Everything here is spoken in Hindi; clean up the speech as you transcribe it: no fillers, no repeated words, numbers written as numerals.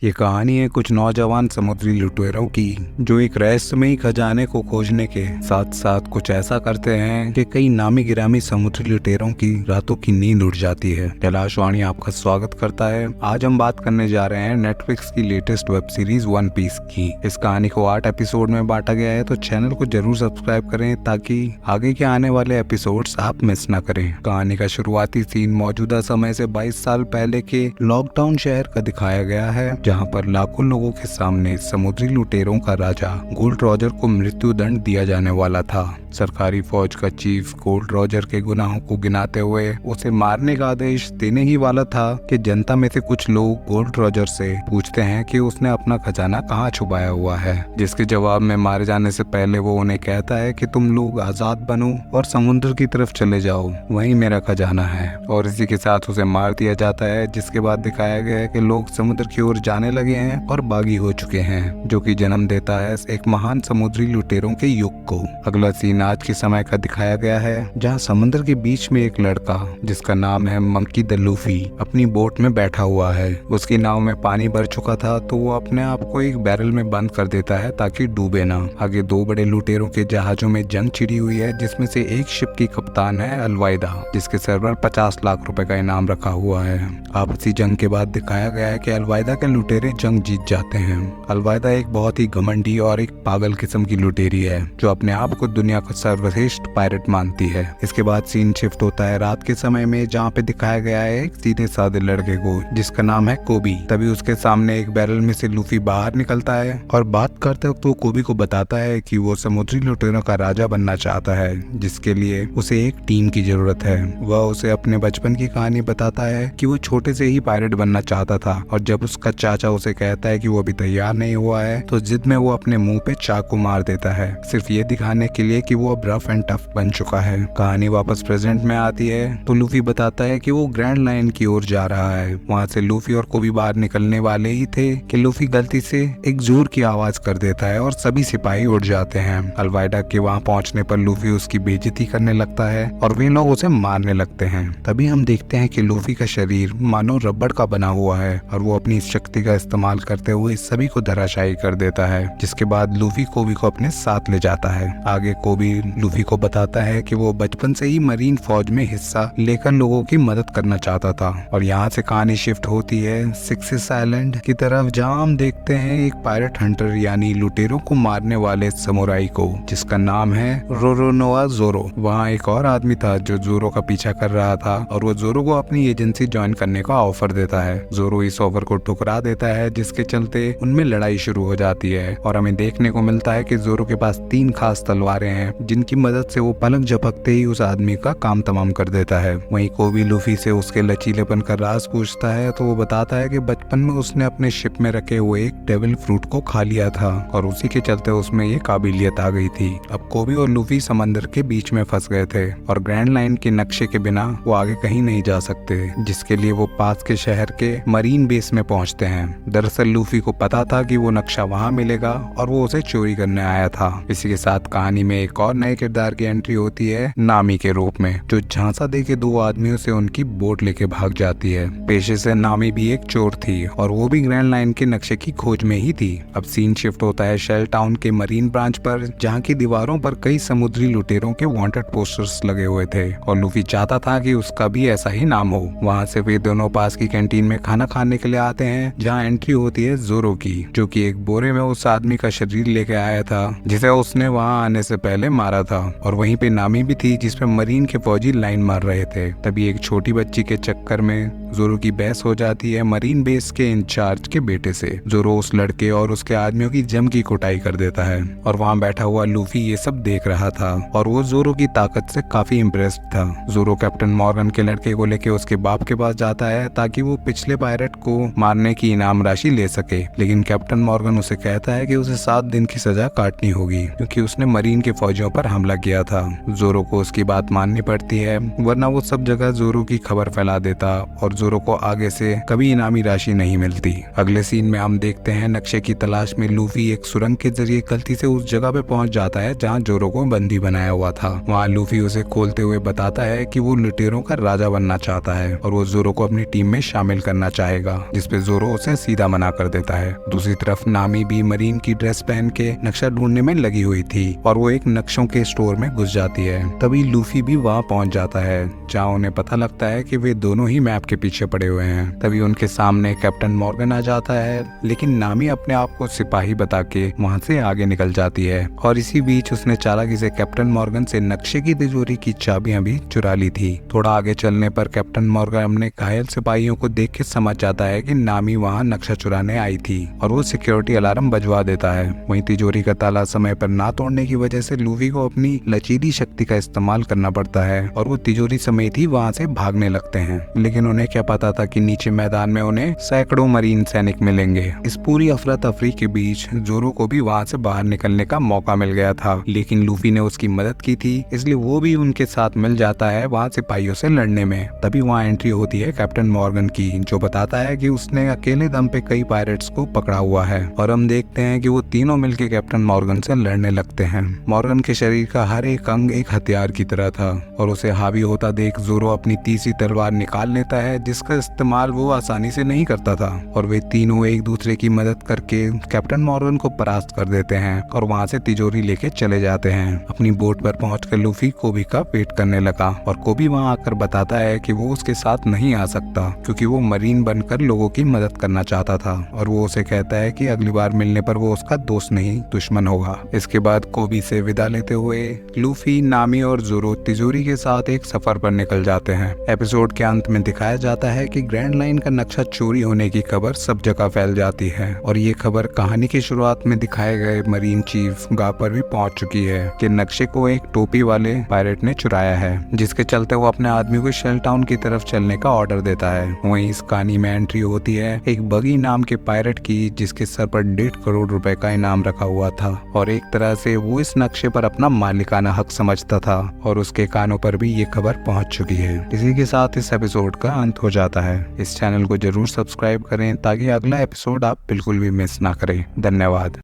ये कहानी है कुछ नौजवान समुद्री लुटेरों की जो एक रहस्यमयी खजाने को खोजने के साथ साथ कुछ ऐसा करते हैं कि कई नामी गिरामी समुद्री लुटेरों की रातों की नींद उड़ जाती है। कैलाश वाणी आपका स्वागत करता है। आज हम बात करने जा रहे हैं नेटफ्लिक्स की latest web series One Piece की। इस कहानी को 8 एपिसोड में बांटा गया है, तो चैनल को जरूर सब्सक्राइब करें ताकि आगे के आने वाले एपिसोड्स आप मिस न करें। कहानी का शुरुआती सीन मौजूदा समय से 22 साल पहले के लॉकडाउन शहर का दिखाया गया है, जहां पर लाखों लोगों के सामने समुद्री लुटेरों का राजा गोल्ड रॉजर को मृत्यु दंड दिया जाने वाला था। सरकारी फौज का चीफ गोल्ड रॉजर के गुनाहों को गिनाते हुए उसे मारने का आदेश देने ही वाला था कि जनता में से कुछ लोग गोल्ड रॉजर से पूछते हैं कि उसने अपना खजाना कहाँ छुपाया हुआ है, जिसके जवाब में मारे जाने से पहले वो उन्हें कहता है कि तुम लोग आजाद बनो और समुद्र की तरफ चले जाओ, वही मेरा खजाना है। और इसी के साथ उसे मार दिया जाता है, जिसके बाद दिखाया गया है कि लोग समुद्र की ओर जाने लगे हैं और बागी हो चुके हैं, जो कि जन्म देता है एक महान समुद्री लुटेरों के युग को। अगला सीन आज के समय का दिखाया गया है, जहां समुद्र के बीच में एक लड़का जिसका नाम है मंकी द लूफी अपनी बोट में बैठा हुआ है। उसकी नाव में पानी भर चुका था, तो वो अपने आप को एक बैरल में बंद कर देता है ताकि डूबे ना। आगे दो बड़े लुटेरों के जहाजों में जंग छिड़ी हुई है, जिसमें से एक शिप की कप्तान है अलवाइदा, जिसके सर पर 50 लाख रुपए का इनाम रखा हुआ है। आपसी जंग के बाद दिखाया गया है कि अलवाइदा के लुटेरे जंग जीत जाते हैं। अलवाइदा एक बहुत ही घमंडी और एक पागल किस्म की लुटेरी है, जो अपने आप को दुनिया का सर्वश्रेष्ठ पायरेट मानती है। इसके बाद सीन शिफ्ट होता है रात के समय में, जहाँ पे दिखाया गया है एक सीधे साधे लड़के को जिसका नाम है कोबी। तभी उसके सामने एक बैरल में से लूफी बाहर निकलता है और बात करते वक्त वो कोबी को बताता है कि वो समुद्री लुटेरों का राजा बनना चाहता है, जिसके लिए उसे एक टीम की जरूरत है। वह उसे अपने बचपन की कहानी बताता है कि वो छोटे से ही पायरेट बनना चाहता था, और जब उसका चाचा उसे कहता है कि वो अभी तैयार नहीं हुआ है, तो जिद में वो अपने मुंह पे चाकू मार देता है, सिर्फ ये दिखाने के लिए कि वो अब रफ एंड टफ बन चुका है। कहानी वापस प्रेजेंट में आती है तो लूफी बताता है कि वो ग्रैंड लाइन की ओर जा रहा है। वहाँ से लूफी और कोबी बाहर निकलने वाले ही थे कि लूफी गलती से एक जोर की आवाज कर देता है और सभी सिपाही उड़ जाते हैं। अलवाइडा के वहाँ पहुँचने पर लूफी उसकी बेइज्जती करने लगता है और वे लोग उसे मारने लगते हैं। तभी हम देखते हैं कि लूफी का शरीर मानो रबड़ का बना हुआ है और वो अपनी शक्ति का इस्तेमाल करते हुए सभी को धराशायी कर देता है, जिसके बाद लूफी कोबी को अपने साथ ले जाता है। आगे कोबी लूफी को बताता है कि वो बचपन से ही मरीन फौज में हिस्सा लेकर लोगों की मदद करना चाहता था। और यहाँ से कहानी शिफ्ट होती है सिक्सिस आइलैंड की तरफ, जहाँ हम देखते हैं एक पायरेट हंटर यानी लुटेरों को मारने वाले समुराई को, जिसका नाम है रोरोनोआ जोरो। वहाँ एक और आदमी था जो जोरो का पीछा कर रहा था, और वो जोरो को अपनी एजेंसी ज्वाइन करने का ऑफर देता है। जोरो इस ऑफर को ठुकरा देता है, जिसके चलते उनमें लड़ाई शुरू हो जाती है और हमें देखने को मिलता है कि जोरो के पास 3 खास तलवारें हैं, जिनकी मदद से वो पलक झपकते ही उस आदमी का काम तमाम कर देता है। वहीं कोबी लूफी से उसके लचीलेपन का राज पूछता है, तो वो बताता है कि बचपन में उसने अपने शिप में रखे हुए एक डेविल फ्रूट को खा लिया था और उसी के चलते उसमें ये काबिलियत आ गई थी। अब कोबी और लूफी समंदर के बीच में फंस गए थे और ग्रैंड लाइन के नक्शे के बिना वो आगे कहीं नहीं जा सकते, जिसके लिए वो पास के शहर के मरीन बेस में पहुंचते हैं। दरअसल लूफी को पता था कि वो नक्शा वहाँ मिलेगा और वो उसे चोरी करने आया था। इसी के साथ कहानी में एक और नए किरदार की एंट्री होती है नामी के रूप में, जो झांसा दे के 2 आदमियों से उनकी बोट लेके भाग जाती है। पेशे से नामी भी एक चोर थी और वो भी ग्रैंड लाइन के नक्शे की खोज में ही थी। अब सीन शिफ्ट होता है शेल टाउन के मरीन ब्रांच पर, जहाँ की दीवारों पर कई समुद्री लुटेरों के वांटेड पोस्टर्स लगे हुए थे और लूफी चाहता था कि उसका भी ऐसा ही नाम हो। वहाँ से वे दोनों पास की कैंटीन में खाना खाने के लिए आते हैं, जहाँ एंट्री होती है जोरो की, जो कि एक बोरे में उस आदमी का शरीर लेके आया था जिसे उसने वहाँ आने से पहले मारा था। और वहीं पे नामी भी थी, जिसपे मरीन के फौजी लाइन मार रहे थे। तभी एक छोटी बच्ची के चक्कर में जोरो की बहस हो जाती है मरीन बेस के इंचार्ज के बेटे से। जोरो उस लड़के और उसके आदमियों की जम की कुटाई कर देता है और वहाँ बैठा हुआ लूफी ये सब देख रहा था और वो जोरो की ताकत से काफी इम्प्रेस्ड था। जोरो कैप्टन मॉर्गन के लड़के को लेके उसके बाप के पास जाता है ताकि वो पिछले पायरेट को मारने की इनाम राशि ले सके, लेकिन कैप्टन मॉर्गन उसे कहता है कि उसे 7 दिन की सजा काटनी होगी क्योंकि उसने मरीन के फौजियों पर हमला किया था। जोरो को उसकी बात माननी पड़ती है, वरना वो सब जगह जोरो की खबर फैला देता और जोरो को आगे से कभी इनामी राशि नहीं मिलती। अगले सीन में हम देखते हैं नक्शे की तलाश में लूफी एक सुरंग के जरिए गलती से उस जगह पे पहुंच जाता है जहां जोरो को बंदी बनाया हुआ था। वहां लूफी उसे खोलते हुए बताता है कि वो लुटेरों का राजा बनना चाहता है और वो जोरो को अपनी टीम में शामिल करना चाहेगा, जिसपे जोरो उसे उसे सीधा मना कर देता है। दूसरी तरफ नामी भी मरीन की ड्रेस पहन के नक्शा ढूंढने में लगी हुई थी और वो एक नक्शों के स्टोर में घुस जाती है। तभी लूफी भी वहाँ पहुँच जाता है, जहाँ उन्हें पता लगता है कि वे दोनों ही मैप के पीछे पड़े हुए हैं। तभी उनके सामने कैप्टन मॉर्गन आ जाता है, लेकिन नामी अपने आप को सिपाही बता के वहाँ से आगे निकल जाती है और इसी बीच उसने चालाकी से कैप्टन मॉर्गन से नक्शे की तिजोरी की चाबियां भी चुरा ली थी। थोड़ा आगे चलने पर कैप्टन मॉर्गन अपने घायल सिपाहियों को देख के समझ जाता है कि नामी वहाँ नक्शा चुराने आई थी और वो सिक्योरिटी अलार्म बजवा देता है। वहीं तिजोरी का ताला समय पर ना तोड़ने की वजह से लूफी को अपनी लचीली शक्ति का इस्तेमाल करना पड़ता है और वो तिजोरी समेत ही वहाँ से भागने लगते हैं। लेकिन उन्हें क्या पता था कि नीचे मैदान में उन्हें सैकड़ों मरीन सैनिक मिलेंगे। इस पूरी अफरा तफरी के बीच जोरो को भी वहाँ से बाहर निकलने का मौका मिल गया था, लेकिन लूफी ने उसकी मदद की थी, इसलिए वो भी उनके साथ मिल जाता है वहाँ सिपाहियों से लड़ने में। तभी वहाँ एंट्री होती है कैप्टन मॉर्गन की, जो बताता है कि उसने अकेले दम पे कई पायरेट्स को पकड़ा हुआ है और हम देखते हैं कि वो तीनों मिलकर कैप्टन मॉर्गन से लड़ने लगते हैं। मॉर्गन के शरीर का हर एक अंग एक हथियार की तरह था और उसे हावी होता देख जोरो अपनी तीसरी तलवार निकाल लेता है, जिसका इस्तेमाल वो आसानी से नहीं करता था और वे तीनों एक दूसरे की मदद करके कैप्टन मॉर्गन को परास्त कर देते हैं और वहाँ से तिजोरी लेके चले जाते हैं। अपनी बोट पर पहुंचकर लूफी कोबी का वेट करने लगा और कोबी वहाँ आकर बताता है कि वो उसके साथ नहीं आ सकता क्योंकि वो मरीन बनकर लोगों की मदद करना चाहता था और वो उसे कहता है कि अगली बार मिलने पर वो उसका दोस्त नहीं दुश्मन होगा। इसके बाद कोबी से विदा लेते हुए लूफी, नामी और जोरो तिजोरी के साथ एक सफर पर निकल जाते हैं। एपिसोड के अंत में दिखाया जाता है कि ग्रैंड लाइन का नक्शा चोरी होने की खबर सब जगह फैल जाती है और ये खबर कहानी की शुरुआत में दिखाए गए मरीन चीफ गा पर भी पहुंच चुकी है कि नक्शे को एक टोपी वाले पायरेट ने चुराया है, जिसके चलते वो अपने आदमी को शेल टाउन की तरफ चलने का ऑर्डर देता है। वहीं इस कहानी में एंट्री होती है एक बगी नाम के पायरेट की, जिसके सर पर 1.5 करोड़ रुपए का इनाम रखा हुआ था और एक तरह से वो इस नक्शे पर अपना मालिकाना हक समझता था और उसके कानों पर भी ये खबर पहुंच चुकी है। इसी के साथ इस एपिसोड का अंत हो जाता है। इस चैनल को जरूर सब्सक्राइब करें ताकि अगला एपिसोड आप बिल्कुल भी मिस ना करें। धन्यवाद।